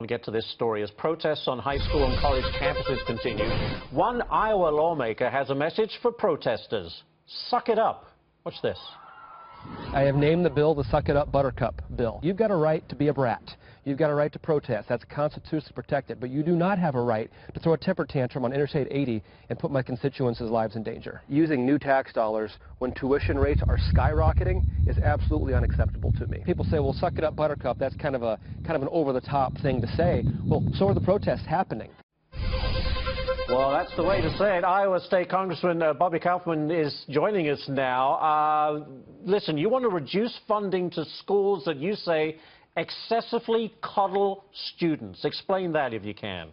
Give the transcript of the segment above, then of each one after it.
We'll get to this story as protests on high school and college campuses continue. One Iowa lawmaker has a message for protesters. Suck it up. Watch this. I have named the bill the Suck It Up Buttercup bill. You've got a right to be a brat. You've got a right to protest. That's constitutionally protected. But you do not have a right to throw a temper tantrum on Interstate 80 and put my constituents' lives in danger. Using new tax dollars when tuition rates are skyrocketing is absolutely unacceptable to me. People say, well, suck it up, Buttercup. That's kind of an over-the-top thing to say. Well, so are the protests happening. Well, that's the way to say it. Iowa State Congressman Bobby Kaufman is joining us now. Listen, you want to reduce funding to schools that you say excessively coddle students. Explain that if you can.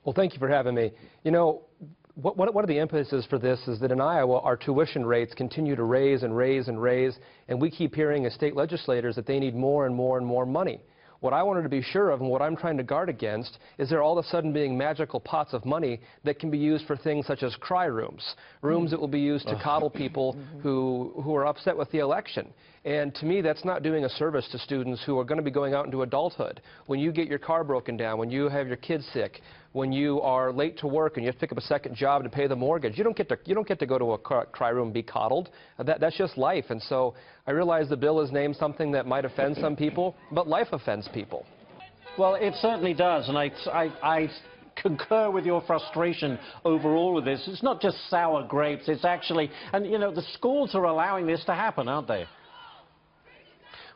Well, thank you for having me. You know, one of the impetuses for this is that in Iowa, our tuition rates continue to raise and raise and raise, and we keep hearing as state legislators that they need more and more and more money. What I wanted to be sure of and what I'm trying to guard against is there all of a sudden being magical pots of money that can be used for things such as cry rooms, rooms that will be used to coddle people who are upset with the election. And to me, that's not doing a service to students who are going to be going out into adulthood. When you get your car broken down, when you have your kids sick, when you are late to work and you have to pick up a second job to pay the mortgage, you don't get to go to a cry room and be coddled. That's just life. And so I realize the bill is named something that might offend some people, but life offends people. Well, it certainly does, and I concur with your frustration overall with this. It's not just sour grapes, it's actually, and you know, the schools are allowing this to happen, aren't they?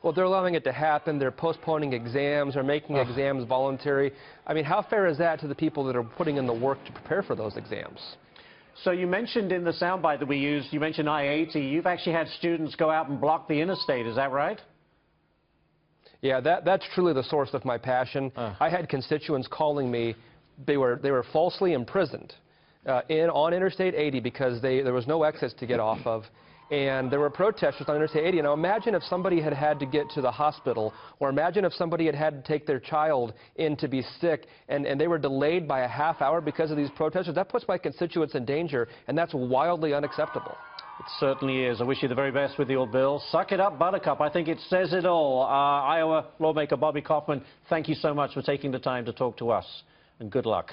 Well, they're allowing it to happen. They're postponing exams or making exams voluntary. I mean, how fair is that to the people that are putting in the work to prepare for those exams? So you mentioned in the soundbite that we used, you mentioned I-80. You've actually had students go out and block the interstate. Is that right? Yeah, that's truly the source of my passion. I had constituents calling me. They were falsely imprisoned on Interstate 80 because there was no exits to get off of. And there were protesters on Interstate 80. Now imagine if somebody had to get to the hospital, or imagine if somebody had to take their child in to be sick, and they were delayed by a half hour because of these protesters. That puts my constituents in danger, and that's wildly unacceptable. It certainly is. I wish you the very best with your bill. Suck it up, Buttercup. I think it says it all. Iowa lawmaker Bobby Kaufman, thank you so much for taking the time to talk to us, and good luck.